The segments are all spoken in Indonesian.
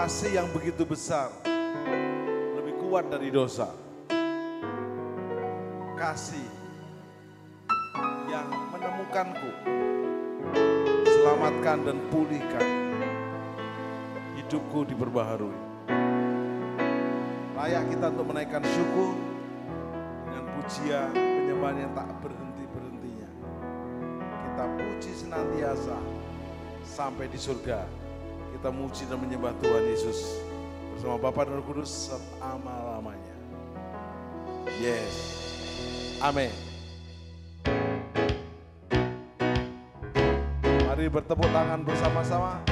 kasih yang begitu besar, lebih kuat dari dosa. Kasih yang menemukanku, selamatkan dan pulihkan. Hidupku diperbaharui. Layak kita untuk menaikkan syukur dengan pujian penyembahan yang tak berhenti-berhentinya. Kita puji senantiasa sampai di surga. Kita muji dan menyembah Tuhan Yesus bersama Bapa dan Roh Kudus selama-lamanya. Yes. Amin. Mari bertepuk tangan bersama-sama.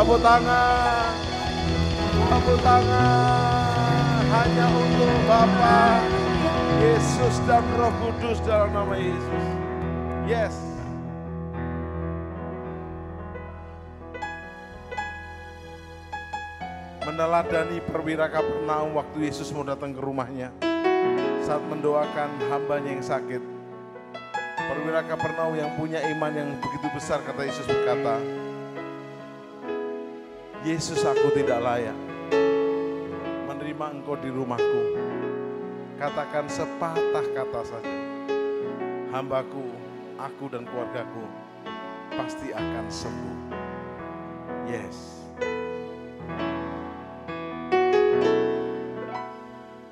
tepuk tangan. Tepuk tangan hanya untuk Bapa, Yesus dan Roh Kudus dalam nama Yesus. Yes. Meneladani perwira Kapernaum waktu Yesus mau datang ke rumahnya saat mendoakan hambanya yang sakit. Perwira Kapernaum yang punya iman yang begitu besar, kata Yesus berkata, Yesus, aku tidak layak menerima engkau di rumahku. Katakan sepatah kata saja, hambaku, aku dan keluargaku pasti akan sembuh. Yes.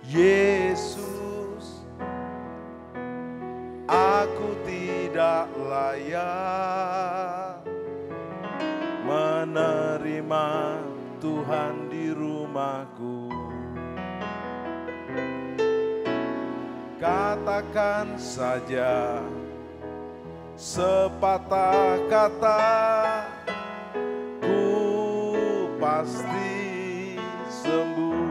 Yesus, aku tidak layak menerima Tuhan di rumahku. Katakan saja sepatah kata, ku pasti sembuh.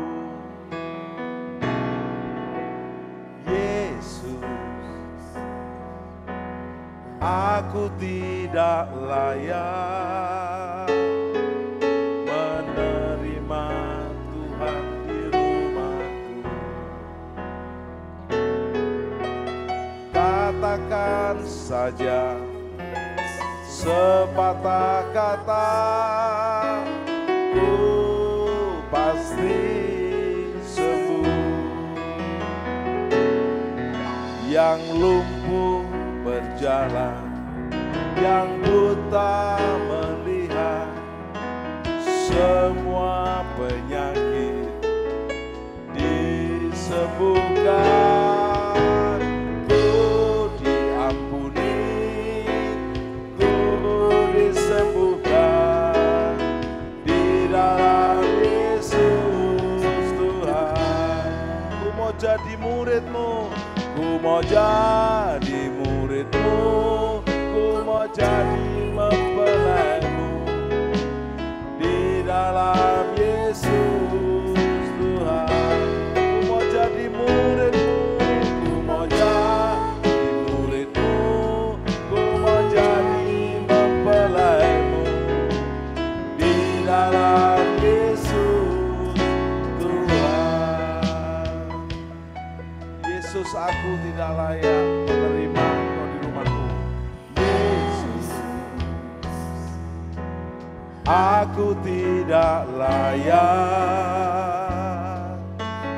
Aku tidak layak menerima Tuhan di rumahku. Katakan saja sepatah kata, ku pasti sembuh. Yang lumpuh berjalan, yang buta melihat, semua penyakit disembuhkan. Ku diampuni, ku disembuhkan di dalam Yesus Tuhan. Ku mau jadi murid-Mu, ku mau jadi murid-Mu, ku mau jadi mempelai-Mu di dalam Yesus Tuhan. Ku mau jadi murid-Mu, ku mau jadi murid-Mu, ku mau jadi mempelai-Mu di dalam Yesus Tuhan. Yesus, aku tidak layak menerima Engkau di rumahku. Yesus, aku tidak layak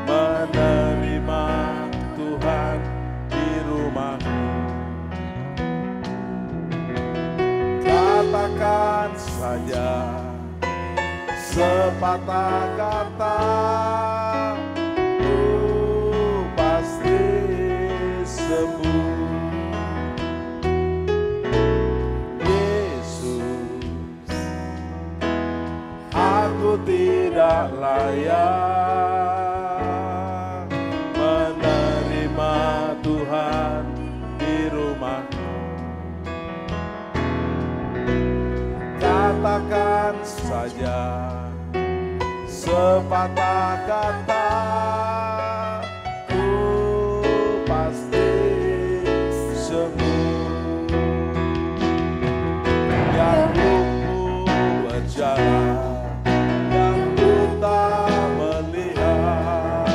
menerima Tuhan di rumahku. Katakan saja sepatah kata, sembuh. Yesus, aku tidak layak menerima Tuhan di rumahku. Katakan saja sepatah kata, yang lumpuh berjalan, yang buta melihat,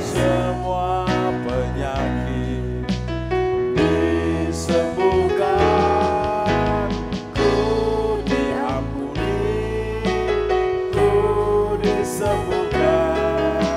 semua penyakit disembuhkan. Ku diampuni, ku disembuhkan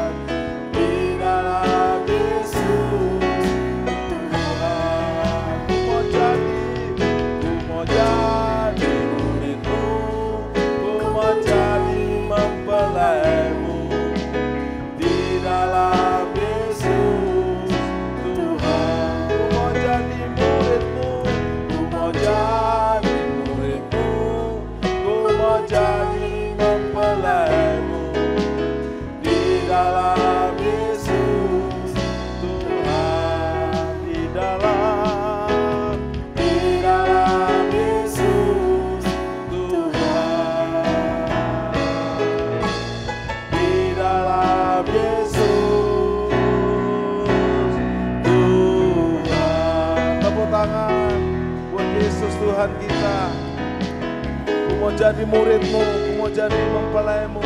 mau jadi muridmu, aku mau jadi mempelaimu.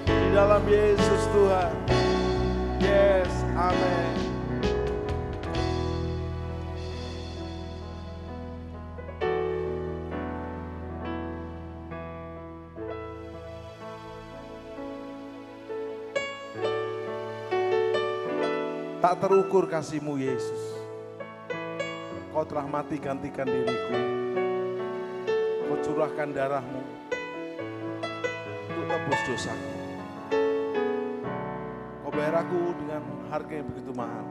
Di dalam Yesus Tuhan. Yes, amin. Tak terukur kasih-Mu Yesus. Kau telah mati gantikan diriku. Kau curahkan darah-Mu untuk tebus dosaku. Kau bayar aku dengan harga yang begitu mahal.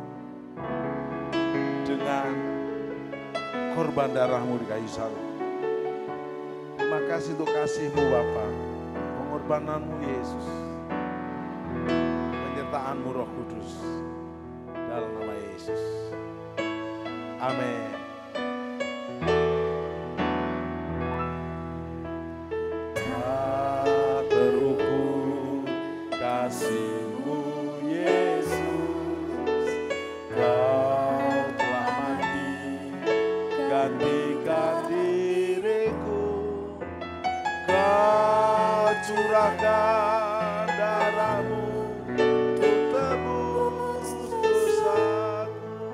Dengan korban darah-Mu di kayu salib. Terima kasih untuk kasih-Mu Bapa, pengorbanan-Mu Yesus, penyertaan-Mu Roh Kudus. Dalam nama Yesus. Amin. Tak terukur kasih-Mu Yesus. Kau telah mati gantikan diriku. Kau curahkan darah-Mu untuk tebus dosaku.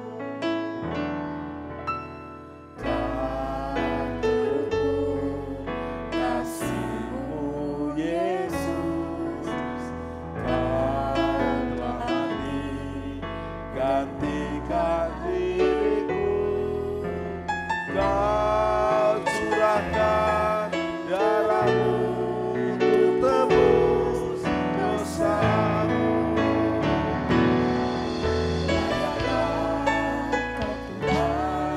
Tak terukur kasih-Mu Yesus. Kau telah mati gantikan diriku. Kau curahkan darah-Mu untuk tebus dosaku. Layaklah Kau Tuhan,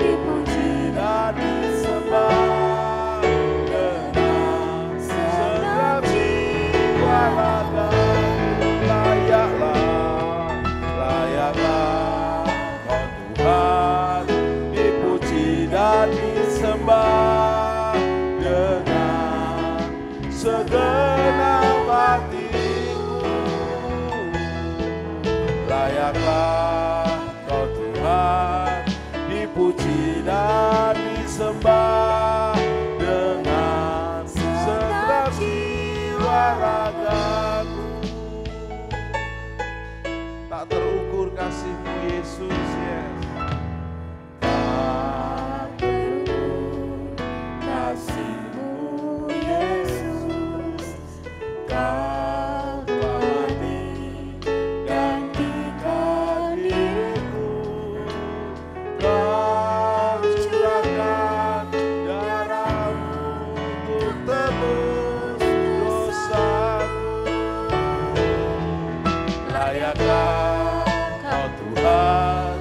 dipuji dan disembah dengan segenap jiwa ragaku. Layaklah Kau Tuhan, dipuji dan disembah dengan segenap hatiku. Layaklah Kau Tuhan, dipuji dan disembah dengan segenap jiwa ragaku. Tak terukur kasih-Mu Yesus, yes. Tak terukur kasih-Mu Yesus. Kau telah mati gantikan diriku. Kau curahkan darah-Mu untuk tebus dosaku. Layaklah Kau Tuhan,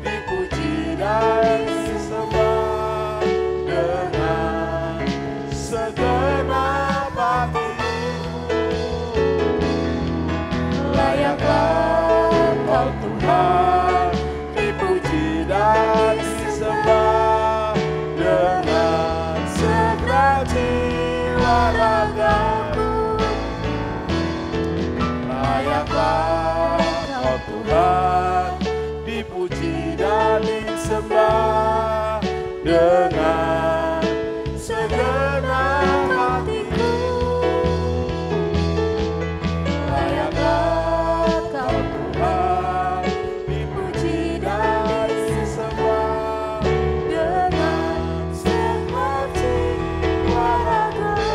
dipuji dan disembah dengan segenap hatiku. Layaklah Kau Tuhan, dipuji dan disembah dengan segenap jiwa ragaku. Layaklah Kau Tuhan, dipuji dan disembah dengan segenap hatiku. Layaklah Kau Tuhan, dipuji dan disembah dengan segenap jiwa ragaku.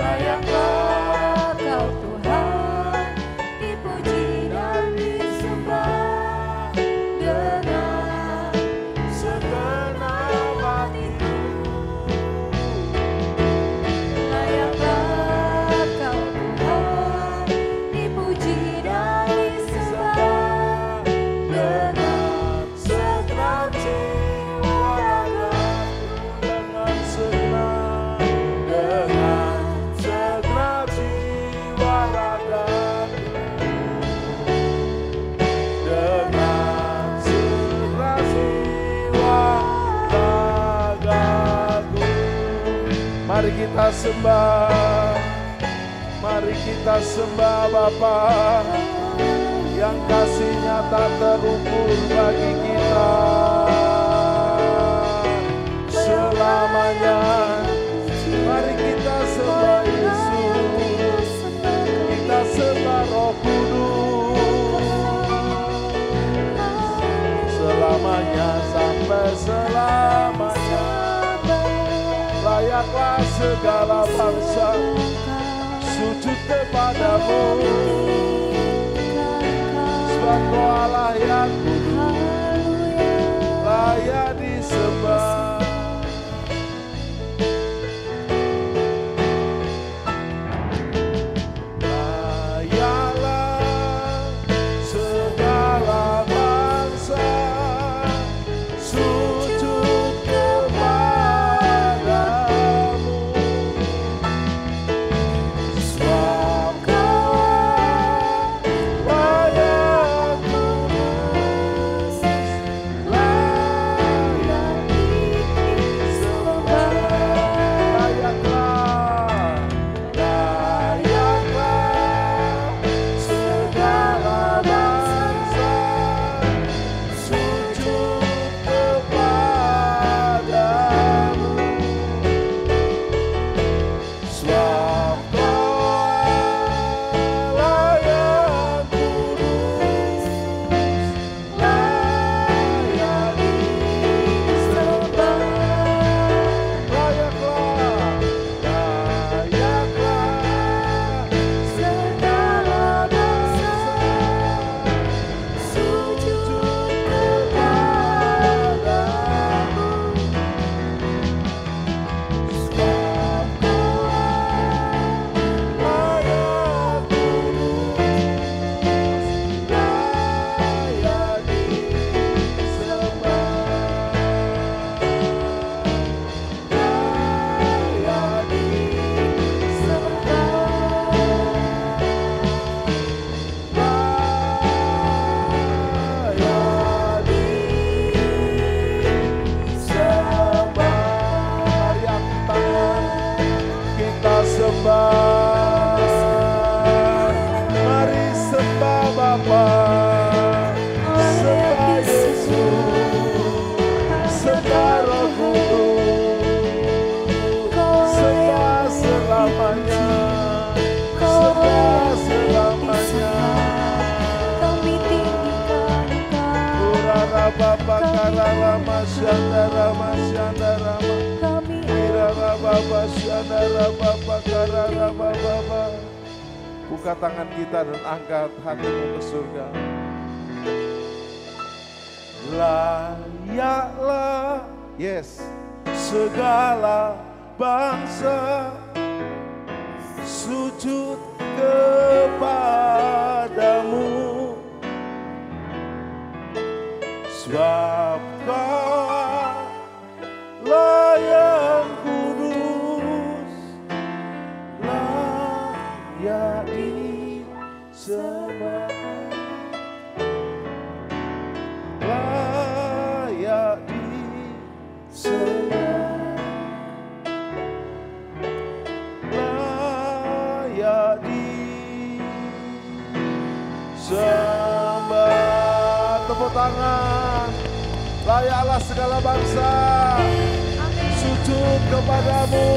Layaklah Kau Tuhan, dipuji dan disembah dengan Mari kita sembah, mari kita sembah Bapa yang kasih-Nya tak terukur bagi kita selamanya. Mari kita sembah Yesus, kita sembah Roh Kudus selamanya sampai selamanya. Layaklah segala bangsa sujud kepadamu, sebab Kau Allah yang kudus, layak disembah. Buka tangan kita dan angkat hatimu ke surga. Layaklah, yes, segala bangsa sujud kepadamu, sebab Kau layak kudus, layak disembah, layak disembah, layak disembah. Tepuk tangan. Layaklah segala bangsa sujud kepadamu,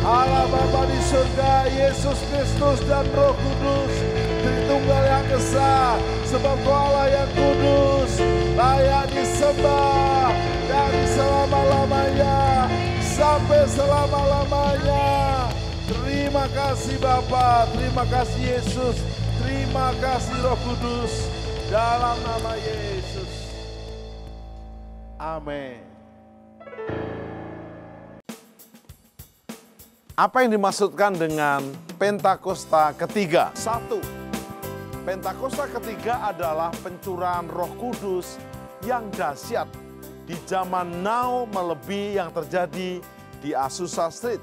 Allah Bapa di surga, Yesus Kristus dan Roh Kudus, Tritunggal yang Esa, sebab Kau Allah yang kudus, layak disembah dari selama-lamanya sampai selama-lamanya. Terima kasih Bapa, terima kasih Yesus, terima kasih Roh Kudus, dalam nama Yesus. Amin. Apa yang dimaksudkan dengan Pentakosta ketiga? 1. Pentakosta ketiga adalah pencurahan Roh Kudus yang dahsyat di zaman now melebihi yang terjadi di Azusa Street.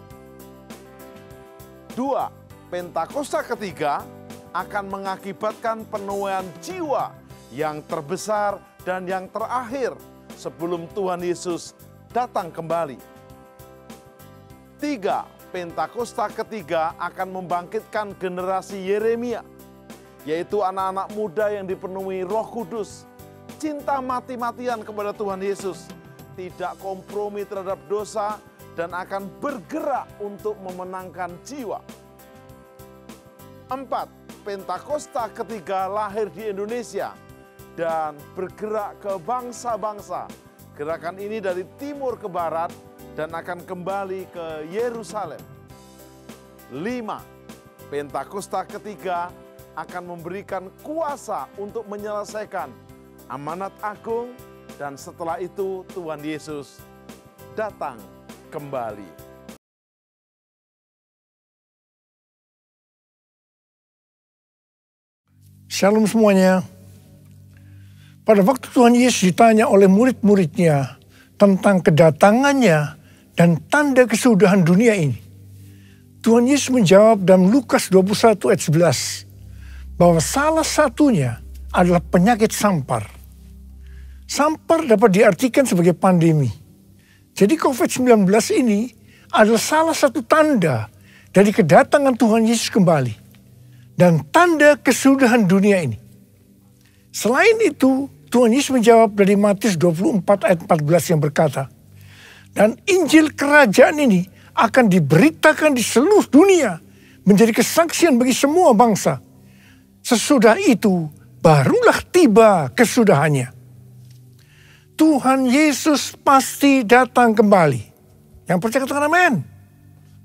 2. Pentakosta ketiga akan mengakibatkan penuaian jiwa yang terbesar dan yang terakhir sebelum Tuhan Yesus datang kembali. Tiga, Pentakosta ketiga akan membangkitkan generasi Yeremia, yaitu anak-anak muda yang dipenuhi Roh Kudus, cinta mati-matian kepada Tuhan Yesus, tidak kompromi terhadap dosa, dan akan bergerak untuk memenangkan jiwa. 4, Pentakosta ketiga lahir di Indonesia dan bergerak ke bangsa-bangsa. Gerakan ini dari timur ke barat dan akan kembali ke Yerusalem. 5, Pentakosta ketiga akan memberikan kuasa untuk menyelesaikan amanat agung, dan setelah itu Tuhan Yesus datang kembali. Shalom semuanya. Pada waktu Tuhan Yesus ditanya oleh murid-muridnya tentang kedatangannya dan tanda kesudahan dunia ini, Tuhan Yesus menjawab dalam Lukas 21 ayat 11 bahwa salah satunya adalah penyakit sampar. Sampar dapat diartikan sebagai pandemi. Jadi COVID-19 ini adalah salah satu tanda dari kedatangan Tuhan Yesus kembali dan tanda kesudahan dunia ini. Selain itu, Tuhan Yesus menjawab dari Matius 24 ayat 14 yang berkata, dan Injil kerajaan ini akan diberitakan di seluruh dunia menjadi kesaksian bagi semua bangsa. Sesudah itu barulah tiba kesudahannya. Tuhan Yesus pasti datang kembali. Yang percaya katakan amin.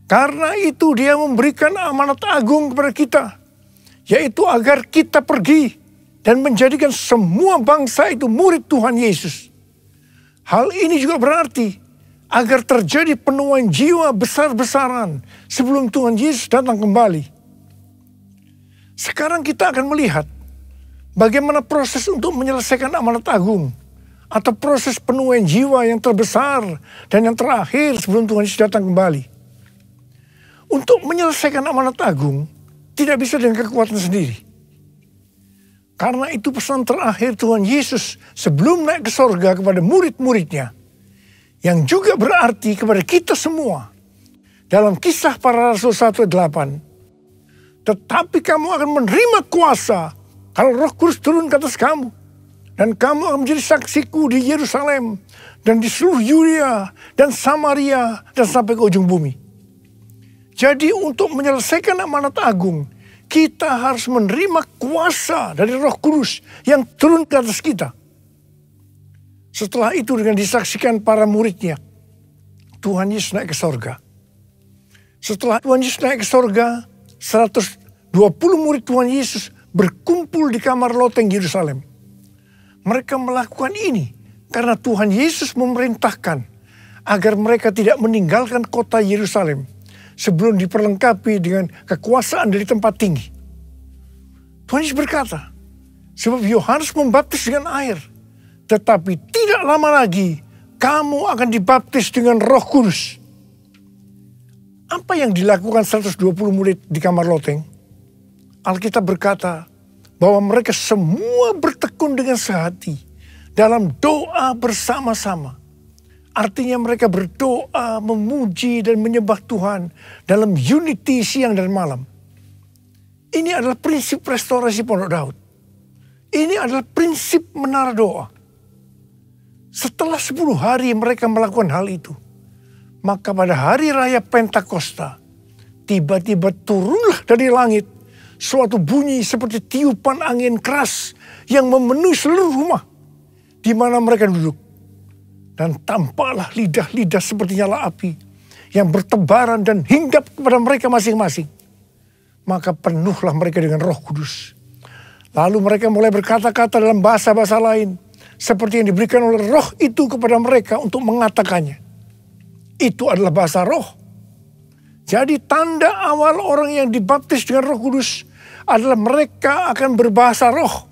Karena itu dia memberikan amanat agung kepada kita, yaitu agar kita pergi dan menjadikan semua bangsa itu murid Tuhan Yesus. Hal ini juga berarti agar terjadi penuaian jiwa besar-besaran sebelum Tuhan Yesus datang kembali. Sekarang kita akan melihat bagaimana proses untuk menyelesaikan amanat agung atau proses penuaian jiwa yang terbesar dan yang terakhir sebelum Tuhan Yesus datang kembali. Untuk menyelesaikan amanat agung tidak bisa dengan kekuatan sendiri. Karena itu pesan terakhir Tuhan Yesus sebelum naik ke sorga kepada murid-muridnya, yang juga berarti kepada kita semua. Dalam Kisah Para Rasul 1:8, tetapi kamu akan menerima kuasa kalau Roh Kudus turun ke atas kamu. Dan kamu akan menjadi saksiku di Yerusalem dan di seluruh Yudea dan Samaria dan sampai ke ujung bumi. Jadi untuk menyelesaikan amanat agung, kita harus menerima kuasa dari Roh Kudus yang turun ke atas kita. Setelah itu dengan disaksikan para muridnya, Tuhan Yesus naik ke sorga. Setelah Tuhan Yesus naik ke sorga, 120 murid Tuhan Yesus berkumpul di kamar loteng Yerusalem. Mereka melakukan ini karena Tuhan Yesus memerintahkan agar mereka tidak meninggalkan kota Yerusalem sebelum diperlengkapi dengan kekuasaan dari tempat tinggi. Tuhan Yesus berkata, sebab Yohanes membaptis dengan air, tetapi tidak lama lagi kamu akan dibaptis dengan Roh Kudus. Apa yang dilakukan 120 murid di kamar loteng? Alkitab berkata bahwa mereka semua bertekun dengan sehati dalam doa bersama-sama. Artinya mereka berdoa, memuji dan menyembah Tuhan dalam unity siang dan malam. Ini adalah prinsip restorasi Pondok Daud. Ini adalah prinsip menara doa. Setelah 10 hari mereka melakukan hal itu, maka pada hari raya Pentakosta, tiba-tiba turunlah dari langit suatu bunyi seperti tiupan angin keras yang memenuhi seluruh rumah di mana mereka duduk. Dan tampaklah lidah-lidah seperti nyala api yang bertebaran dan hinggap kepada mereka masing-masing. Maka penuhlah mereka dengan Roh Kudus. Lalu mereka mulai berkata-kata dalam bahasa-bahasa lain seperti yang diberikan oleh Roh itu kepada mereka untuk mengatakannya. Itu adalah bahasa roh. Jadi tanda awal orang yang dibaptis dengan Roh Kudus adalah mereka akan berbahasa roh.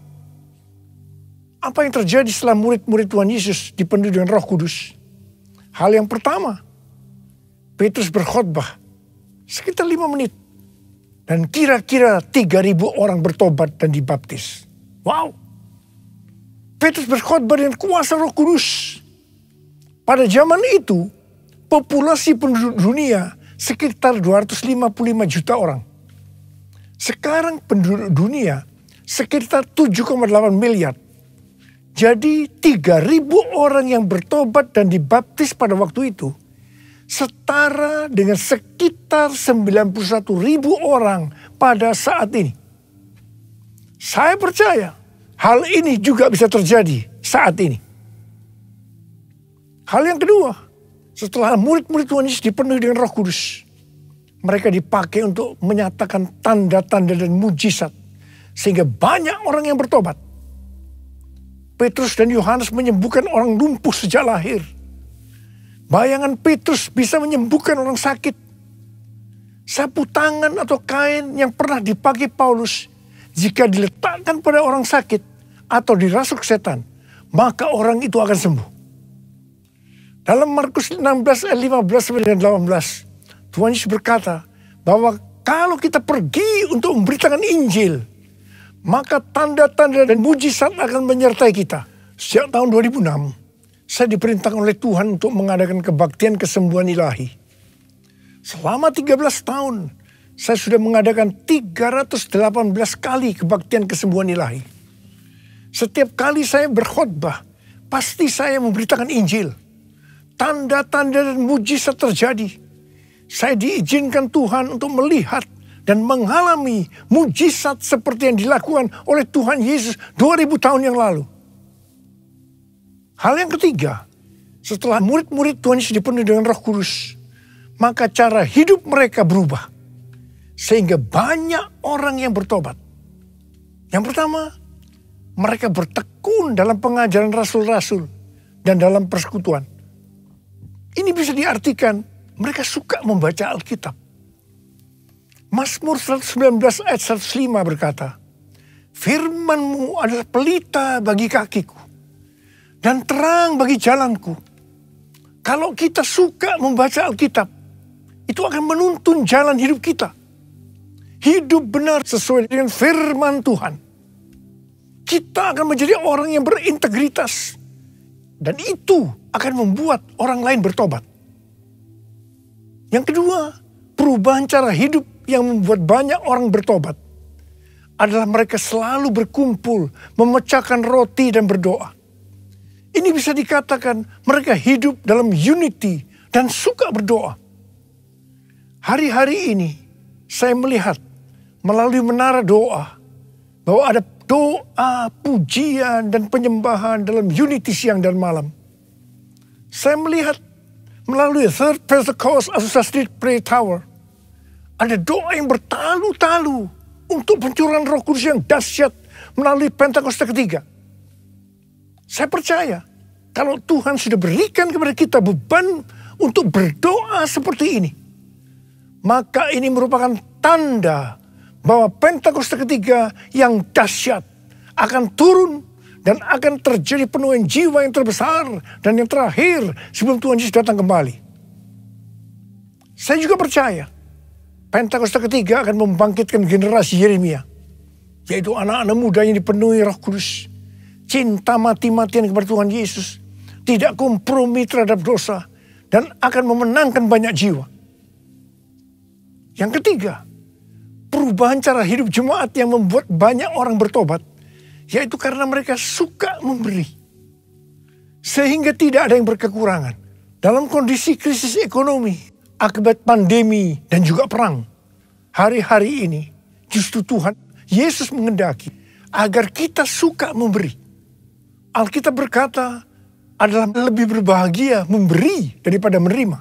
Apa yang terjadi setelah murid-murid Tuhan Yesus dipenuhi dengan Roh Kudus? Hal yang pertama, Petrus berkhotbah sekitar 5 menit. Dan kira-kira 3.000 orang bertobat dan dibaptis. Wow. Petrus berkhotbah dengan kuasa Roh Kudus. Pada zaman itu, populasi penduduk dunia sekitar 255 juta orang. Sekarang penduduk dunia sekitar 7,8 miliar. Jadi 3.000 orang yang bertobat dan dibaptis pada waktu itu setara dengan sekitar 91.000 orang pada saat ini. Saya percaya hal ini juga bisa terjadi saat ini. Hal yang kedua, setelah murid-murid Tuhan Yesus dipenuhi dengan Roh Kudus, mereka dipakai untuk menyatakan tanda-tanda dan mujizat sehingga banyak orang yang bertobat. Petrus dan Yohanes menyembuhkan orang lumpuh sejak lahir. Bayangan Petrus bisa menyembuhkan orang sakit. Sapu tangan atau kain yang pernah dipakai Paulus, jika diletakkan pada orang sakit atau dirasuk setan, maka orang itu akan sembuh. Dalam Markus 16 ayat 15-18, Tuhan Yesus berkata bahwa kalau kita pergi untuk memberitakan Injil, maka tanda-tanda dan mujizat akan menyertai kita. Sejak tahun 2006, saya diperintahkan oleh Tuhan untuk mengadakan kebaktian kesembuhan ilahi. Selama 13 tahun, saya sudah mengadakan 318 kali kebaktian kesembuhan ilahi. Setiap kali saya berkhotbah, pasti saya memberitakan Injil. Tanda-tanda dan mujizat terjadi. Saya diizinkan Tuhan untuk melihat dan mengalami mujizat seperti yang dilakukan oleh Tuhan Yesus 2000 tahun yang lalu. Hal yang ketiga, setelah murid-murid Tuhan Yesus dipenuhi dengan Roh Kudus, maka cara hidup mereka berubah. Sehingga banyak orang yang bertobat. Yang pertama, mereka bertekun dalam pengajaran rasul-rasul dan dalam persekutuan. Ini bisa diartikan mereka suka membaca Alkitab. Mazmur 119 ayat 105 berkata, "Firman-Mu adalah pelita bagi kakiku dan terang bagi jalanku." Kalau kita suka membaca Alkitab, itu akan menuntun jalan hidup kita. Hidup benar sesuai dengan firman Tuhan. Kita akan menjadi orang yang berintegritas. Dan itu akan membuat orang lain bertobat. Yang kedua, perubahan cara hidup yang membuat banyak orang bertobat adalah mereka selalu berkumpul, memecahkan roti dan berdoa. Ini bisa dikatakan mereka hidup dalam unity dan suka berdoa. Hari-hari ini saya melihat melalui menara doa bahwa ada doa, pujian, dan penyembahan dalam unity siang dan malam. Saya melihat melalui Third Pentecost Azusa Street Prayer Tower, ada doa yang bertalu-talu untuk pencurahan Roh Kudus yang dahsyat melalui Pentakosta ketiga. Saya percaya kalau Tuhan sudah berikan kepada kita beban untuk berdoa seperti ini, maka ini merupakan tanda bahwa Pentakosta ketiga yang dahsyat akan turun dan akan terjadi penuaian jiwa yang terbesar dan yang terakhir sebelum Tuhan Yesus datang kembali. Saya juga percaya Pentakosta ketiga akan membangkitkan generasi Yeremia, yaitu anak-anak muda yang dipenuhi Roh Kudus, cinta mati-matian kepada Tuhan Yesus, tidak kompromi terhadap dosa, dan akan memenangkan banyak jiwa. Yang ketiga, perubahan cara hidup jemaat yang membuat banyak orang bertobat, yaitu karena mereka suka memberi. Sehingga tidak ada yang berkekurangan. Dalam kondisi krisis ekonomi, akibat pandemi dan juga perang, hari-hari ini justru Tuhan Yesus mengendaki agar kita suka memberi. Alkitab berkata adalah lebih berbahagia memberi daripada menerima.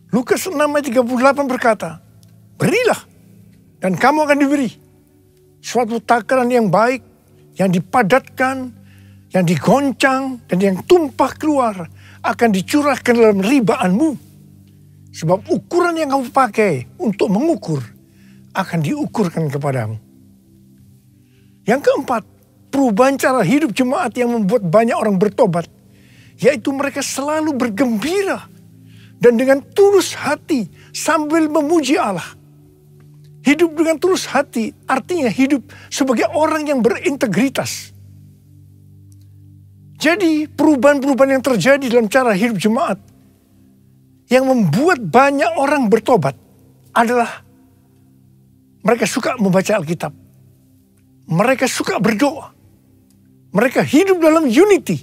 Lukas 6 ayat 38 berkata, "Berilah dan kamu akan diberi. Suatu takaran yang baik, yang dipadatkan, yang digoncang, dan yang tumpah keluar akan dicurahkan dalam ribaanmu. Sebab ukuran yang kamu pakai untuk mengukur akan diukurkan kepadamu." Yang keempat, perubahan cara hidup jemaat yang membuat banyak orang bertobat, yaitu mereka selalu bergembira dan dengan tulus hati sambil memuji Allah. Hidup dengan tulus hati artinya hidup sebagai orang yang berintegritas. Jadi perubahan-perubahan yang terjadi dalam cara hidup jemaat yang membuat banyak orang bertobat adalah mereka suka membaca Alkitab. Mereka suka berdoa. Mereka hidup dalam unity.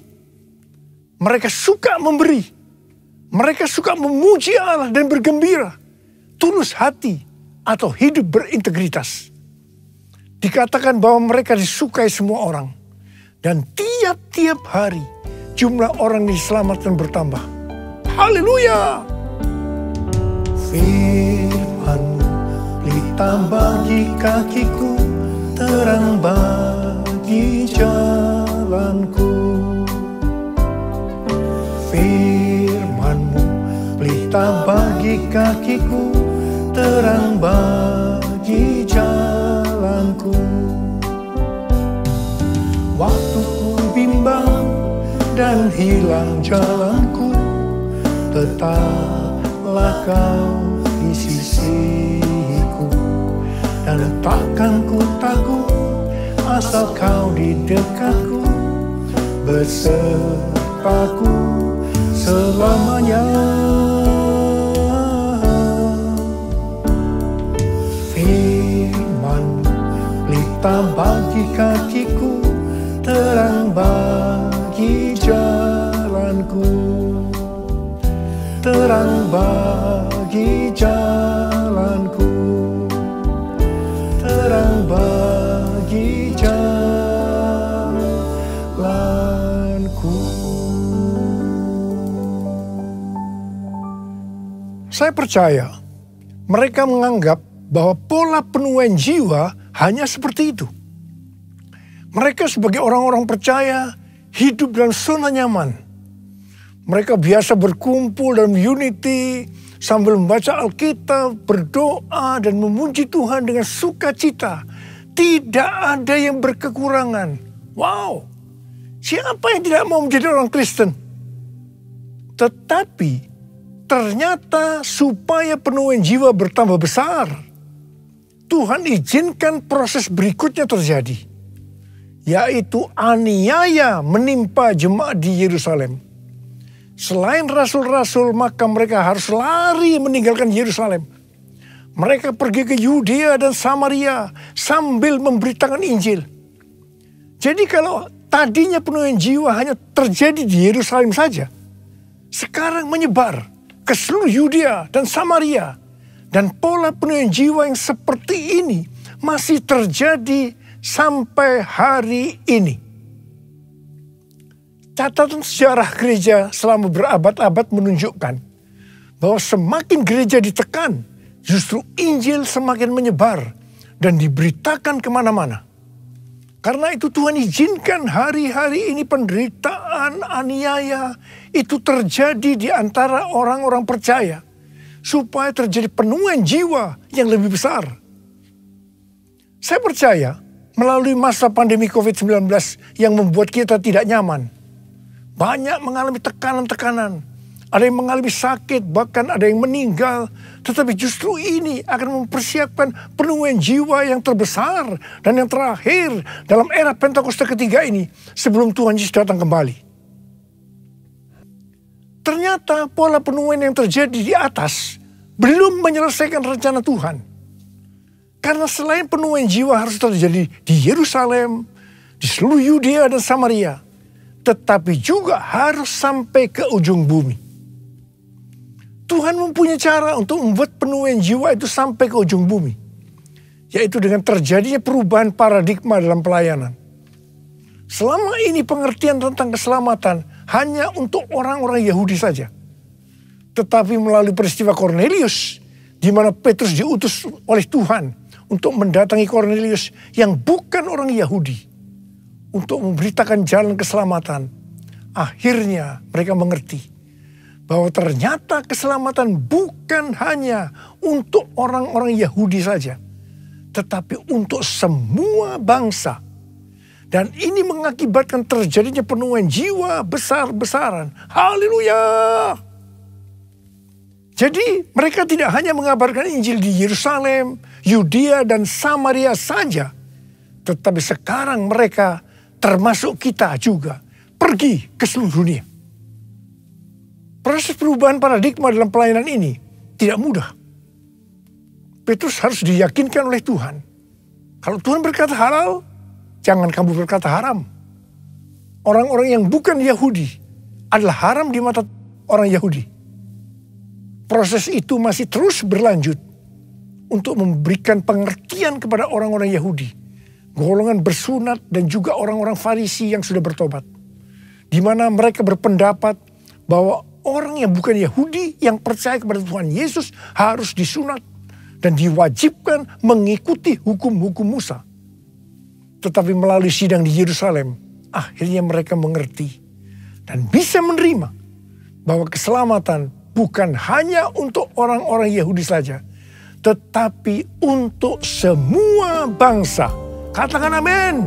Mereka suka memberi. Mereka suka memuji Allah dan bergembira. Tulus hati atau hidup berintegritas. Dikatakan bahwa mereka disukai semua orang. Dan tiap-tiap hari jumlah orang diselamatkan bertambah. Haleluya! Firman-Mu pelita bagi kakiku, terang bagi jalanku. Firman-Mu pelita bagi kakiku, terang bagi jalanku. Waktu ku bimbang dan hilang jalanku, tetaplah Kau di sisiku. Dan takkan ku takut asal Kau di dekatku, besertaku selamanya. Firman pelita bagi kakiku, terang bagi jalanku. Terang bagi jalanku. Terang bagi jalanku. Saya percaya mereka menganggap bahwa pola penuaian jiwa hanya seperti itu. Mereka sebagai orang-orang percaya hidup dalam zona nyaman. Mereka biasa berkumpul dalam unity sambil membaca Alkitab, berdoa dan memuji Tuhan dengan sukacita. Tidak ada yang berkekurangan. Wow, siapa yang tidak mau menjadi orang Kristen? Tetapi ternyata supaya penuaian jiwa bertambah besar, Tuhan izinkan proses berikutnya terjadi, yaitu aniaya menimpa jemaat di Yerusalem. Selain rasul-rasul, maka mereka harus lari meninggalkan Yerusalem. Mereka pergi ke Yudea dan Samaria sambil memberitakan Injil. Jadi kalau tadinya penuaian jiwa hanya terjadi di Yerusalem saja, sekarang menyebar ke seluruh Yudea dan Samaria. Dan pola penuaian jiwa yang seperti ini masih terjadi sampai hari ini. Catatan sejarah gereja selama berabad-abad menunjukkan bahwa semakin gereja ditekan, justru Injil semakin menyebar dan diberitakan kemana-mana. Karena itu Tuhan izinkan hari-hari ini penderitaan, aniaya itu terjadi di antara orang-orang percaya. Supaya terjadi penuaian jiwa yang lebih besar. Saya percaya melalui masa pandemi COVID-19 yang membuat kita tidak nyaman. Banyak mengalami tekanan-tekanan. Ada yang mengalami sakit, bahkan ada yang meninggal. Tetapi justru ini akan mempersiapkan penuaian jiwa yang terbesar dan yang terakhir dalam era Pentakosta ketiga ini sebelum Tuhan Yesus datang kembali. Ternyata pola penuaian yang terjadi di atas belum menyelesaikan rencana Tuhan. Karena selain penuaian jiwa harus terjadi di Yerusalem, di seluruh Yudea dan Samaria, tetapi juga harus sampai ke ujung bumi. Tuhan mempunyai cara untuk membuat penuaian jiwa itu sampai ke ujung bumi. Yaitu dengan terjadinya perubahan paradigma dalam pelayanan. Selama ini pengertian tentang keselamatan hanya untuk orang-orang Yahudi saja. Tetapi melalui peristiwa Kornelius, di mana Petrus diutus oleh Tuhan untuk mendatangi Kornelius yang bukan orang Yahudi, untuk memberitakan jalan keselamatan. Akhirnya mereka mengerti bahwa ternyata keselamatan bukan hanya untuk orang-orang Yahudi saja, tetapi untuk semua bangsa. Dan ini mengakibatkan terjadinya penuaian jiwa besar-besaran. Haleluya! Jadi mereka tidak hanya mengabarkan Injil di Yerusalem, Yudea dan Samaria saja, tetapi sekarang mereka termasuk kita juga pergi ke seluruh dunia. Proses perubahan paradigma dalam pelayanan ini tidak mudah. Petrus harus diyakinkan oleh Tuhan. Kalau Tuhan berkata halal, jangan kamu berkata haram. Orang-orang yang bukan Yahudi adalah haram di mata orang Yahudi. Proses itu masih terus berlanjut untuk memberikan pengertian kepada orang-orang Yahudi, golongan bersunat dan juga orang-orang Farisi yang sudah bertobat. Di mana mereka berpendapat bahwa orang yang bukan Yahudi yang percaya kepada Tuhan Yesus harus disunat dan diwajibkan mengikuti hukum-hukum Musa. Tetapi melalui sidang di Yerusalem, akhirnya mereka mengerti dan bisa menerima bahwa keselamatan bukan hanya untuk orang-orang Yahudi saja, tetapi untuk semua bangsa. Katakan amin.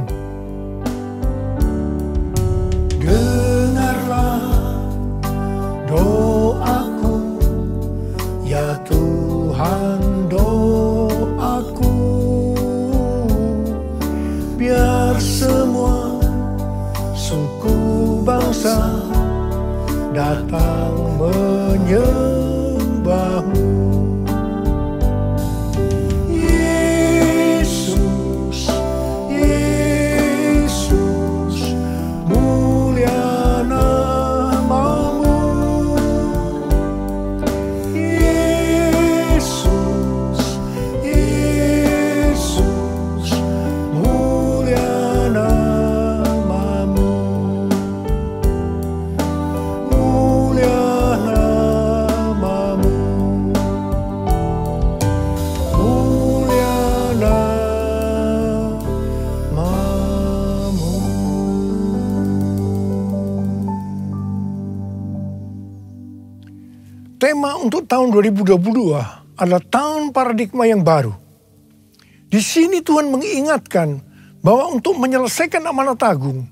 Dengarlah doaku, ya Tuhan, doaku, biar semua suku bangsa datang menyembahmu. Yesus, Yesus, mulia namamu. Yesus, Yesus, mulia namamu. Mulia namamu. Mulia namamu. Tema untuk tahun 2022 adalah tahun paradigma yang baru. Di sini Tuhan mengingatkan bahwa untuk menyelesaikan amanat agung,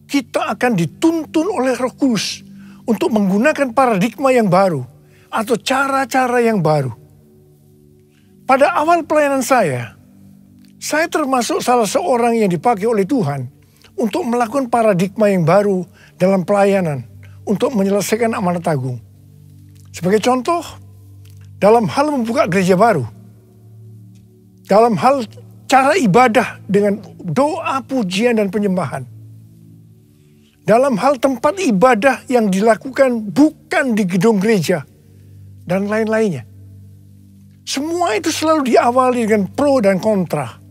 kita akan dituntun oleh Roh Kudus untuk menggunakan paradigma yang baru atau cara-cara yang baru. Pada awal pelayanan saya termasuk salah seorang yang dipakai oleh Tuhan untuk melakukan paradigma yang baru dalam pelayanan untuk menyelesaikan amanat agung. Sebagai contoh, dalam hal membuka gereja baru, dalam hal cara ibadah dengan doa, pujian, dan penyembahan, dalam hal tempat ibadah yang dilakukan bukan di gedung gereja, dan lain-lainnya. Semua itu selalu diawali dengan pro dan kontra.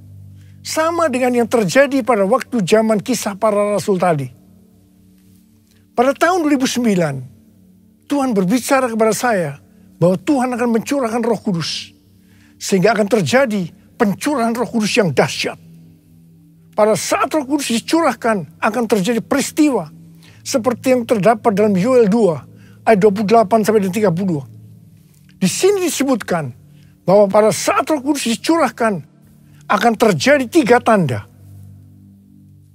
Sama dengan yang terjadi pada waktu zaman Kisah Para Rasul tadi. Pada tahun 2009, Tuhan berbicara kepada saya bahwa Tuhan akan mencurahkan Roh Kudus. Sehingga akan terjadi pencurahan Roh Kudus yang dahsyat. Pada saat Roh Kudus dicurahkan akan terjadi peristiwa seperti yang terdapat dalam Yoel 2 ayat 28 sampai 32. Di sini disebutkan bahwa pada saat Roh Kudus dicurahkan akan terjadi 3 tanda.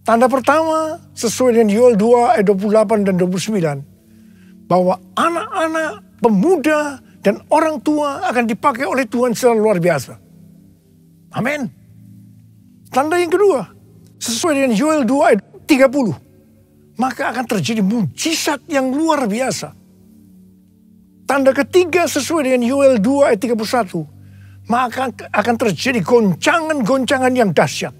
Tanda pertama sesuai dengan Yoel 2 ayat 28 dan 29. Bahwa anak-anak, pemuda, dan orang tua akan dipakai oleh Tuhan secara luar biasa. Amin. Tanda yang kedua, sesuai dengan Yoel 2 ayat 30. Maka akan terjadi mujizat yang luar biasa. Tanda ketiga sesuai dengan Yoel 2 ayat 31. Maka akan terjadi goncangan-goncangan yang dahsyat.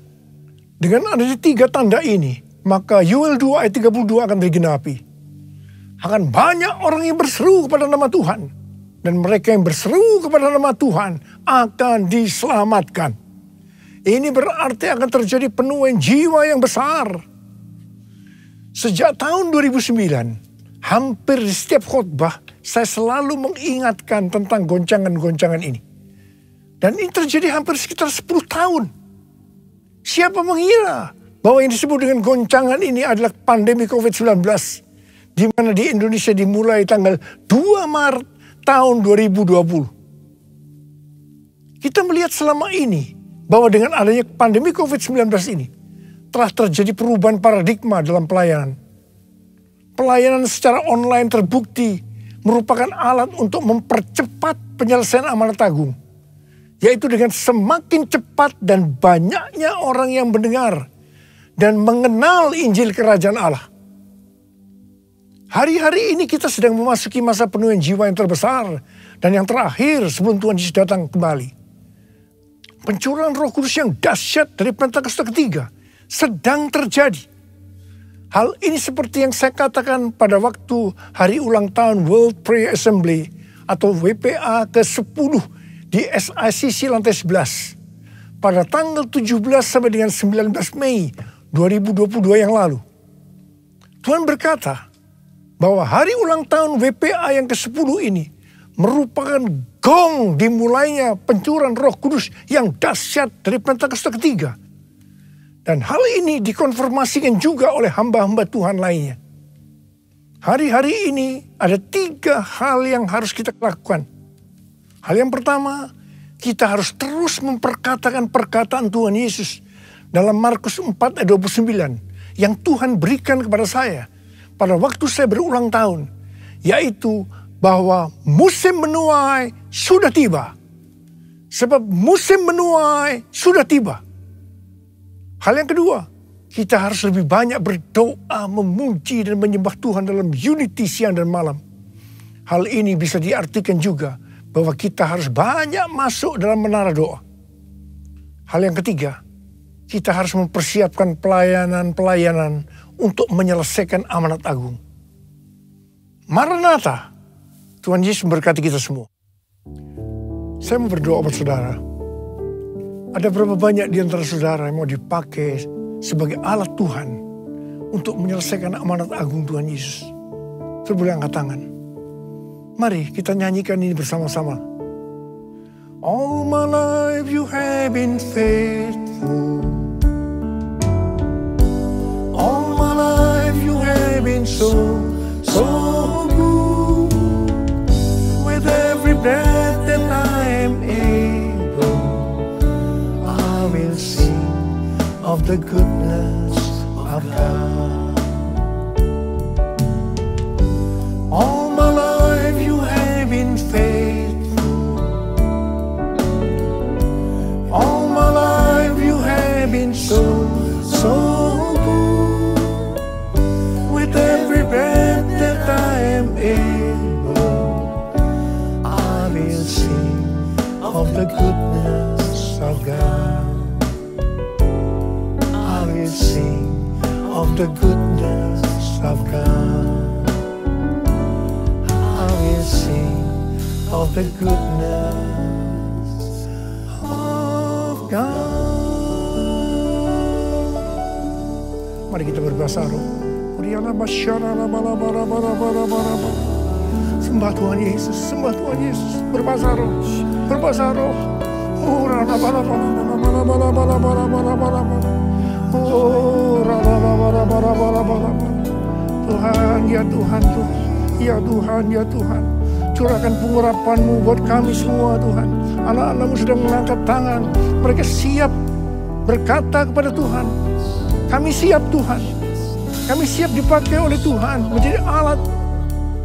Dengan adanya 3 tanda ini, maka Yoel 2 ayat 32 akan digenapi. Akan banyak orang yang berseru kepada nama Tuhan. Dan mereka yang berseru kepada nama Tuhan akan diselamatkan. Ini berarti akan terjadi penuaian jiwa yang besar. Sejak tahun 2009, hampir di setiap khotbah, saya selalu mengingatkan tentang goncangan-goncangan ini. Dan ini terjadi hampir sekitar 10 tahun. Siapa mengira bahwa yang disebut dengan goncangan ini adalah pandemi COVID-19. Di mana di Indonesia dimulai tanggal 2 Maret tahun 2020. Kita melihat selama ini bahwa dengan adanya pandemi COVID-19 ini telah terjadi perubahan paradigma dalam pelayanan. Pelayanan secara online terbukti merupakan alat untuk mempercepat penyelesaian amanat agung. Yaitu dengan semakin cepat dan banyaknya orang yang mendengar dan mengenal Injil Kerajaan Allah. Hari-hari ini kita sedang memasuki masa penuaian jiwa yang terbesar dan yang terakhir sebelum Tuhan Yesus datang kembali. Pencurahan Roh Kudus yang dahsyat dari Pentakosta ketiga sedang terjadi. Hal ini seperti yang saya katakan pada waktu hari ulang tahun World Prayer Assembly atau WPA ke-10 di SICC lantai 11 pada tanggal 17 sampai dengan 19 Mei 2022 yang lalu. Tuhan berkata bahwa hari ulang tahun WPA yang ke-10 ini merupakan gong dimulainya pencurahan Roh Kudus yang dahsyat dari Pentakosta ketiga. Dan hal ini dikonfirmasikan juga oleh hamba-hamba Tuhan lainnya. Hari-hari ini ada 3 hal yang harus kita lakukan. Hal yang pertama, kita harus terus memperkatakan perkataan Tuhan Yesus dalam Markus 4 ayat 29 yang Tuhan berikan kepada saya pada waktu saya berulang tahun, yaitu bahwa musim menuai sudah tiba. Sebab musim menuai sudah tiba. Hal yang kedua, kita harus lebih banyak berdoa, memuji dan menyembah Tuhan dalam unity siang dan malam. Hal ini bisa diartikan juga bahwa kita harus banyak masuk dalam menara doa. Hal yang ketiga, kita harus mempersiapkan pelayanan-pelayanan untuk menyelesaikan amanat agung. Maranatha, Tuhan Yesus memberkati kita semua. Saya mau berdoa buat saudara. Ada berapa banyak di antara saudara yang mau dipakai sebagai alat Tuhan untuk menyelesaikan amanat agung Tuhan Yesus? Saudara boleh angkat tangan. Mari kita nyanyikan ini bersama-sama. All my life you have been faithful. All my life you have been so good. With every breath that I am able, I will sing of the goodness of God. All my life you have been faithful. All my life you have been so good. With every breath that I am able, I will sing of the goodness of God. I will sing of the goodness of God. I will sing of the goodness of God. Mari kita berbahasa roh. Sembah Tuhan Yesus, sembah Tuhan Yesus. Berbahasa roh, berbahasa roh. Tuhan, ya Tuhan, ya Tuhan, ya Tuhan. Curahkan pengurapan-Mu buat kami semua Tuhan. Anak-anak-Mu sedang mengangkat tangan. Mereka siap berkata kepada Tuhan, kami siap Tuhan. Kami siap dipakai oleh Tuhan menjadi alat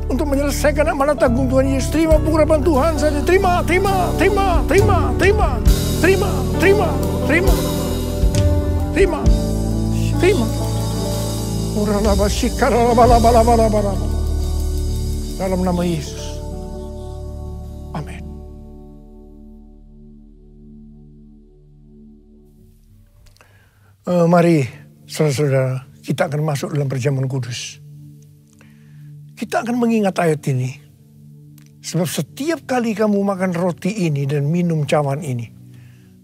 untuk menyelesaikan amanat agung Tuhan Yesus. Terima pengurapan Tuhan saja. Terima, terima, terima, terima, terima, terima, terima, terima, terima, terima. Dalam nama Yesus. Amin. Mari saudara-saudara, kita akan masuk dalam perjamuan kudus. Kita akan mengingat ayat ini. Sebab setiap kali kamu makan roti ini dan minum cawan ini,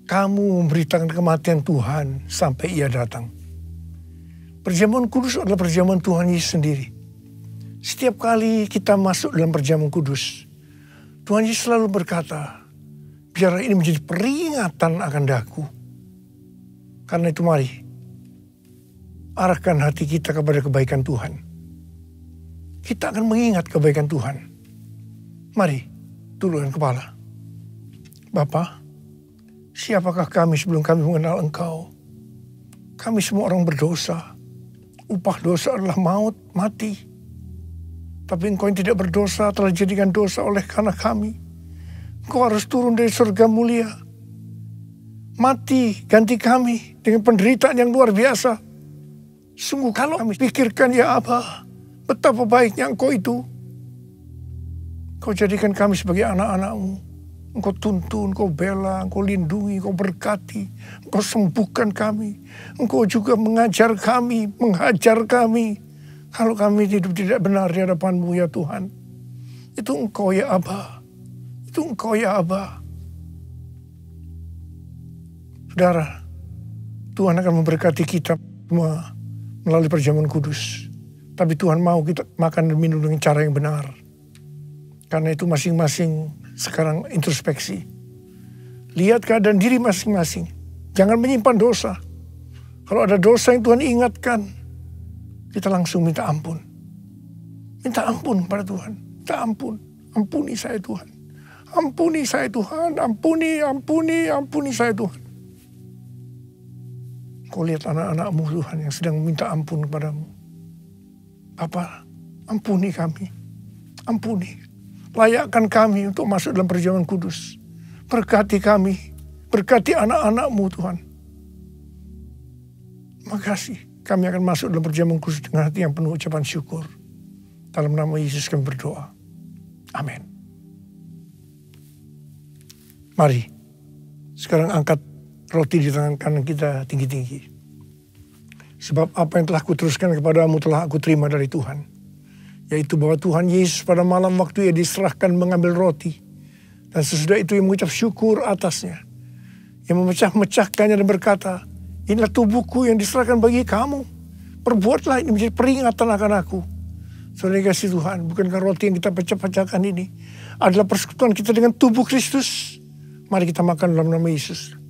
kamu memberitakan kematian Tuhan sampai Ia datang. Perjamuan kudus adalah perjamuan Tuhan Yesus sendiri. Setiap kali kita masuk dalam perjamuan kudus, Tuhan Yesus selalu berkata, biarlah ini menjadi peringatan akan daku. Karena itu mari, arahkan hati kita kepada kebaikan Tuhan. Kita akan mengingat kebaikan Tuhan. Mari, tundukkan kepala. Bapa, siapakah kami sebelum kami mengenal Engkau? Kami semua orang berdosa. Upah dosa adalah maut, mati. Tapi Engkau yang tidak berdosa telah dijadikan dosa oleh karena kami. Engkau harus turun dari surga mulia. Mati ganti kami dengan penderitaan yang luar biasa. Sungguh kalau kami pikirkan ya Aba, betapa baiknya Engkau itu. Kau jadikan kami sebagai anak-anak-Mu. Engkau tuntun, Engkau bela, Engkau lindungi, Engkau berkati, Engkau sembuhkan kami. Engkau juga mengajar kami, menghajar kami. Kalau kami hidup tidak benar di hadapan-Mu ya Tuhan. Itu Engkau ya Aba. Itu Engkau ya Aba. Saudara, Tuhan akan memberkati kita semua melalui perjamuan kudus. Tapi Tuhan mau kita makan dan minum dengan cara yang benar. Karena itu masing-masing sekarang introspeksi. Lihat keadaan diri masing-masing. Jangan menyimpan dosa. Kalau ada dosa yang Tuhan ingatkan, kita langsung minta ampun. Minta ampun pada Tuhan. Minta ampun. Ampuni saya Tuhan. Ampuni saya Tuhan. Ampuni saya Tuhan. Kau lihat anak-anak-Mu Tuhan yang sedang meminta ampun kepadamu. Bapa, ampuni kami. Ampuni. Layakkan kami untuk masuk dalam perjamuan kudus. Berkati kami. Berkati anak-anak-Mu Tuhan. Makasih. Kami akan masuk dalam perjamuan kudus dengan hati yang penuh ucapan syukur. Dalam nama Yesus kami berdoa. Amin. Mari. Sekarang angkat roti di tangan kanan kita tinggi-tinggi. Sebab apa yang telah kuteruskan kepadamu telah aku terima dari Tuhan. Yaitu bahwa Tuhan Yesus pada malam waktu ia diserahkan mengambil roti. Dan sesudah itu ia mengucap syukur atasnya. Ia memecah-mecahkannya dan berkata, inilah tubuhku yang diserahkan bagi kamu. Perbuatlah ini menjadi peringatan akan aku. Saudara kasih Tuhan, bukankah roti yang kita pecah-pecahkan ini adalah persekutuan kita dengan tubuh Kristus? Mari kita makan dalam nama Yesus.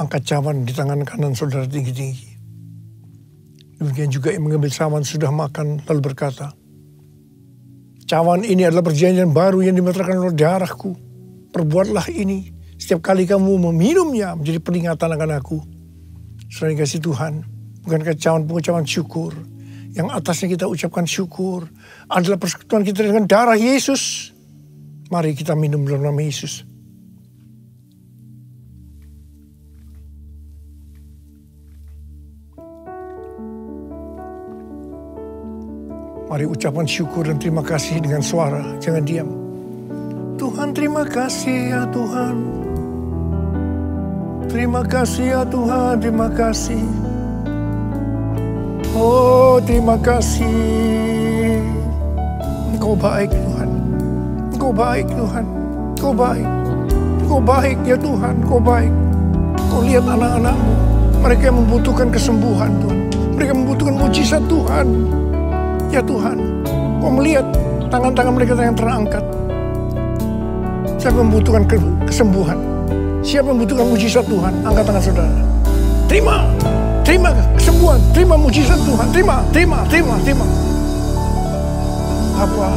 Angkat cawan di tangan kanan saudara tinggi-tinggi. Demikian juga yang mengambil cawan sudah makan lalu berkata, cawan ini adalah perjanjian baru yang dimeteraikan oleh darahku. Perbuatlah ini setiap kali kamu meminumnya menjadi peringatan akan aku. Saudara yang kasih Tuhan, bukankah cawan pengucapan syukur yang atasnya kita ucapkan syukur adalah persekutuan kita dengan darah Yesus. Mari kita minum dalam nama Yesus. Mari ucapan syukur dan terima kasih dengan suara, jangan diam. Tuhan terima kasih ya Tuhan. Terima kasih ya Tuhan, terima kasih. Oh terima kasih. Engkau baik Tuhan. Engkau baik Tuhan. Engkau baik. Engkau baik ya Tuhan, Engkau baik. Kau lihat anak-anak-Mu. Mereka yang membutuhkan kesembuhan Tuhan. Mereka membutuhkan mujizat Tuhan. Ya Tuhan, Kau melihat tangan-tangan mereka yang terangkat. Siapa yang membutuhkan kesembuhan? Siapa yang membutuhkan mujizat Tuhan? Angkat tangan saudara. Terima kesembuhan, terima mujizat Tuhan, terima. Bapa,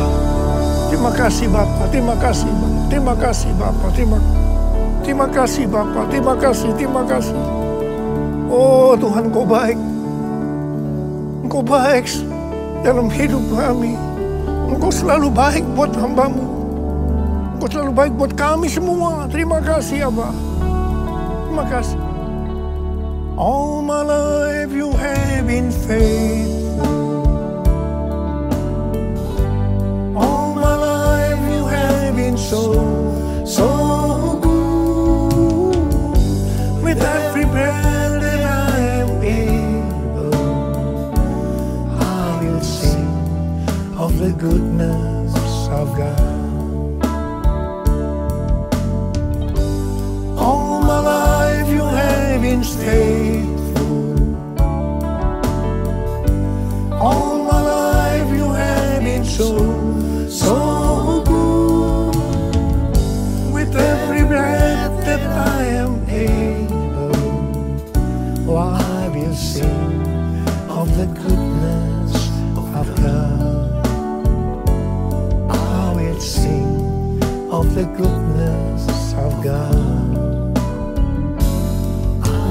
terima kasih Bapa, terima kasih Bapa, terima kasih Bapa, terima kasih. Oh Tuhan, Kau baik. Engkau baik dalam hidup kami. Engkau selalu baik buat hamba-Mu. Engkau selalu baik buat kami semua. Terima kasih Abba. Terima kasih. All my life you have been faithful. All my life you have been so good. With every breath that I am able, I will sing of the goodness of God. All my life you have been faithful. All my life you have been so good. With every breath that I am able, oh, I will sing of the goodness of God. I will sing of the goodness of God. I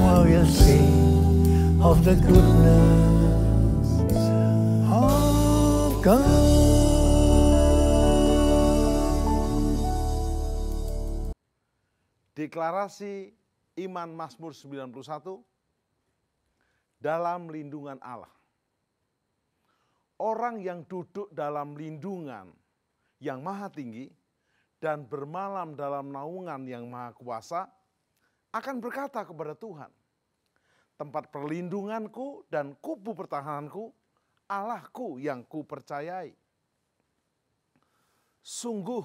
the goodness of God. Deklarasi iman Mazmur 91 dalam lindungan Allah. Orang yang duduk dalam lindungan yang maha tinggi dan bermalam dalam naungan yang maha kuasa akan berkata kepada Tuhan, tempat perlindunganku dan kubu pertahananku, Allahku yang kupercayai. Sungguh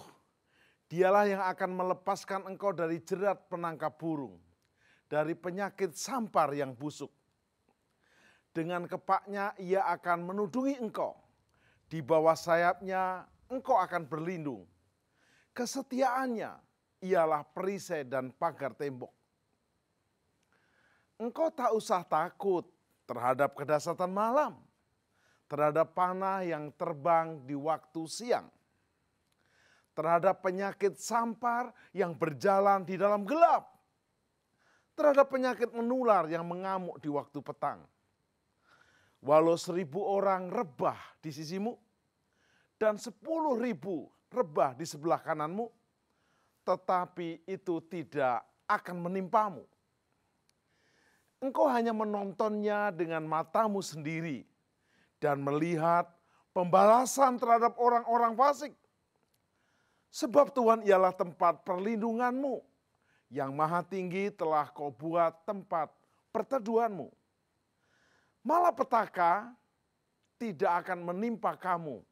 Dialah yang akan melepaskan engkau dari jerat penangkap burung, dari penyakit sampar yang busuk. Dengan kepaknya ia akan menudungi engkau, di bawah sayapnya engkau akan berlindung. Kesetiaannya ialah perisai dan pagar tembok. Engkau tak usah takut terhadap kedahsyatan malam, terhadap panah yang terbang di waktu siang, terhadap penyakit sampar yang berjalan di dalam gelap, terhadap penyakit menular yang mengamuk di waktu petang. Walau 1.000 orang rebah di sisimu dan 10.000 rebah di sebelah kananmu, tetapi itu tidak akan menimpamu. Engkau hanya menontonnya dengan matamu sendiri dan melihat pembalasan terhadap orang-orang fasik. Sebab Tuhan ialah tempat perlindunganmu, yang maha tinggi telah kau buat tempat perteduhanmu. Malapetaka tidak akan menimpa kamu,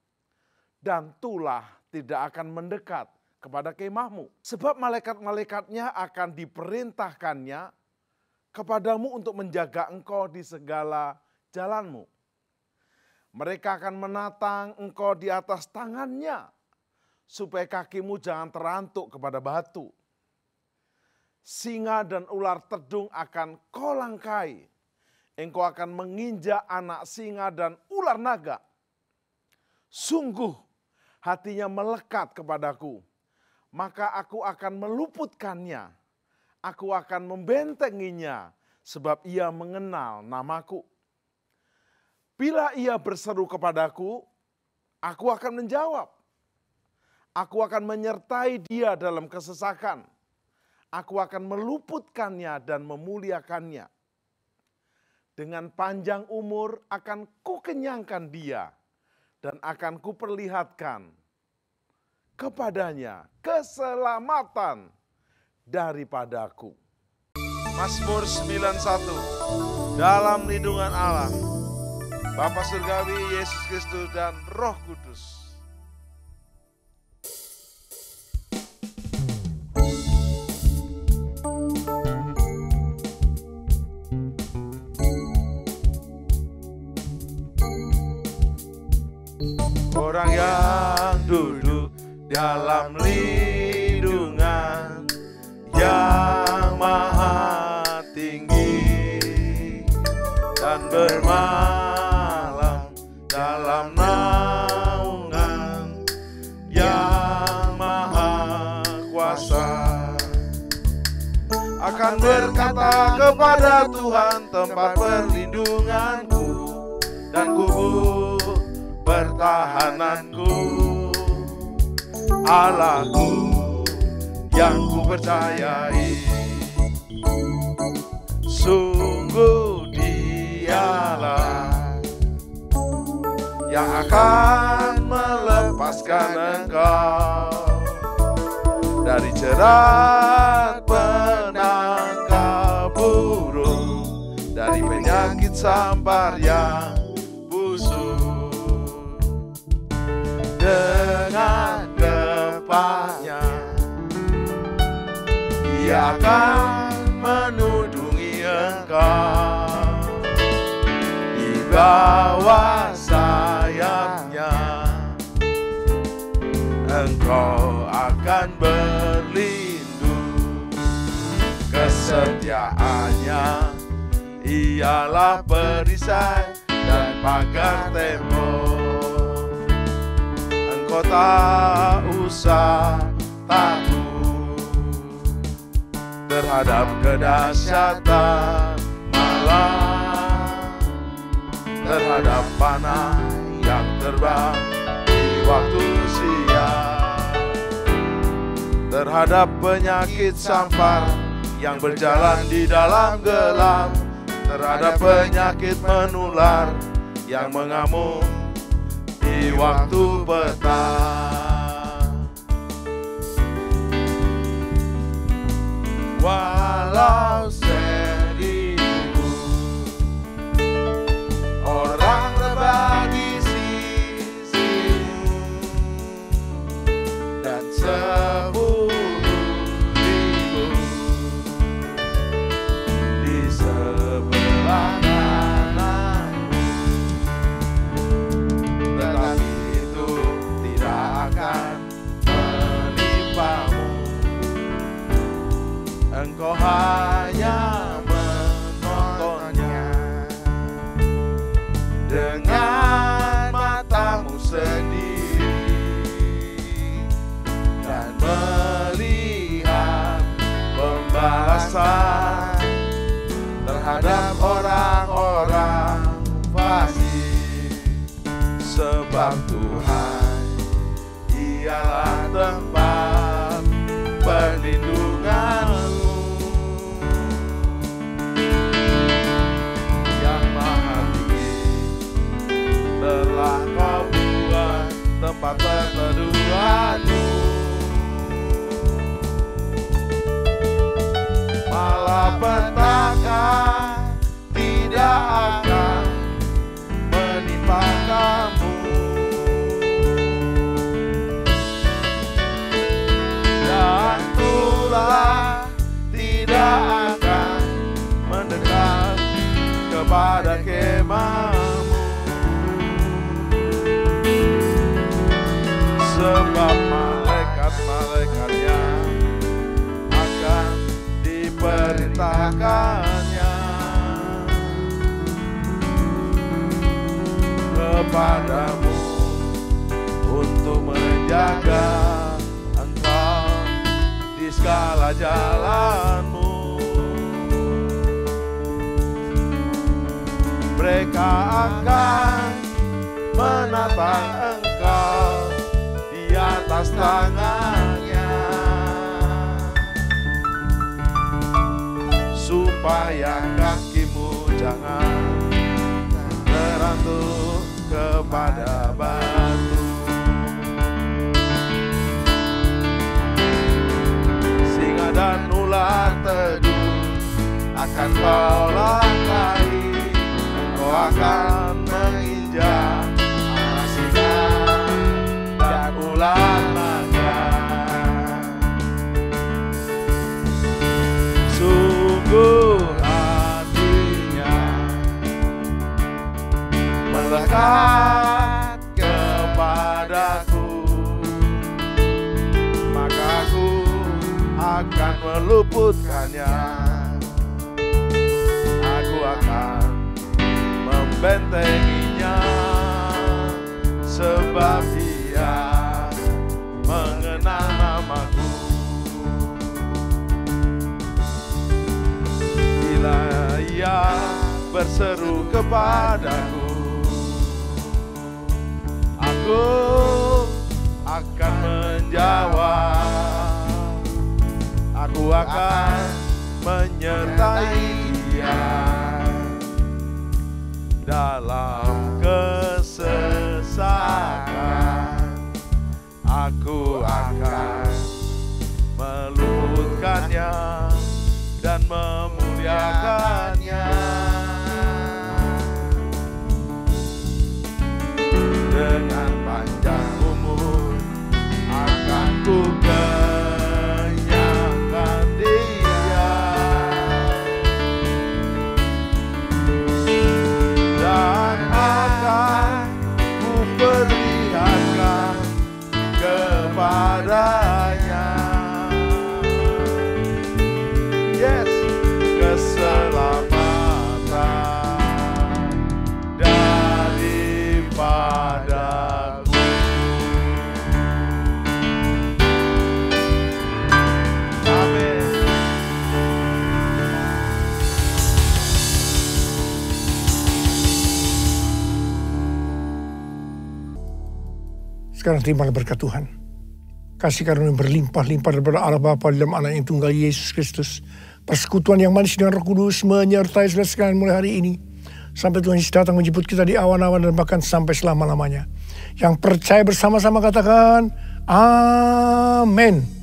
dan tulah tidak akan mendekat kepada kemahmu. Sebab malaikat-malaikatnya akan diperintahkannya kepadamu untuk menjaga engkau di segala jalanmu. Mereka akan menatang engkau di atas tangannya, supaya kakimu jangan terantuk kepada batu. Singa dan ular tedung akan kau langkai. Engkau akan menginjak anak singa dan ular naga. Sungguh hatinya melekat kepadaku, maka aku akan meluputkannya. Aku akan membentenginya, sebab ia mengenal namaku. Bila ia berseru kepadaku, aku akan menjawab. Aku akan menyertai dia dalam kesesakan. Aku akan meluputkannya dan memuliakannya. Dengan panjang umur akan kukenyangkan dia dan akan kuperlihatkan kepadanya keselamatan daripadaku. Mazmur 91 dalam lindungan Allah, Bapa Surgawi, Yesus Kristus dan Roh Kudus. Orang yang duduk dalam lindungan yang maha tinggi dan bermalam dalam naungan yang maha kuasa akan berkata kepada Tuhan, tempat perlindunganku dan kubu pertahananku, Allahku yang kupercayai. Sungguh Dialah yang akan melepaskan engkau dari jerat penangkap burung, dari penyakit sampar yang busuk. Dengan kepaknya Ia akan menudungi engkau, di bawah sayapnya engkau akan berlindung. Kesetiaannya ialah perisai dan pagar tembok. Engkau tak usah takut terhadap kedahsyatan malam, terhadap panah yang terbang di waktu siang, terhadap penyakit sampar yang berjalan di dalam gelap, terhadap penyakit menular yang mengamuk di waktu petang. Walau seribu orang rebah di sisimu dan 10.000 di sebelah kananmu, tetapi itu tidak akan menimpamu. Engkau hanya menontonnya dengan matamu sendiri dan melihat pembalasan terhadap orang-orang fasik, sebab Tuhan ialah tempat perlindunganmu. Telah kau buat tempat perteduhanmu, malapetaka tidak akan menimpa kamu, dan tulah tidak akan mendekat kepada kemahmu. Sebab malaikat-malaikatnya akan diperintahkannya kepadamu untuk menjaga engkau di segala jalanmu. Mereka akan menatang engkau di atas tangannya, supaya kakimu jangan terantuk kepada batu. Singa dan ular teduh akan kau langkahi, kau akan menginjak anak singa dan ular naga. Sungguh hatinya melekat kepadaku, maka aku akan meluputkannya. Aku akan membentenginya, sebab Dia mengenal namaku. Bila Ia berseru kepadaku, aku akan menjawab. Aku akan menyertai Dia dalam kesesakan. Aku akan meluputkannya dan memuliakannya. Dengan panjang umur akan ku kenyangkan Dia, dan akan ku perlihatkan kepadanya, yes, keselamatan daripadaku. Sekarang terimalah berkat Tuhan. Kasih karunia berlimpah-limpah daripada Allah Bapa dalam anak yang tunggal Yesus Kristus. Persekutuan yang manis dengan Roh Kudus menyertai saudara sekalian mulai hari ini. Sampai Tuhan Yesus datang menjemput kita di awan-awan dan bahkan sampai selama-lamanya. Yang percaya bersama-sama katakan, Amin.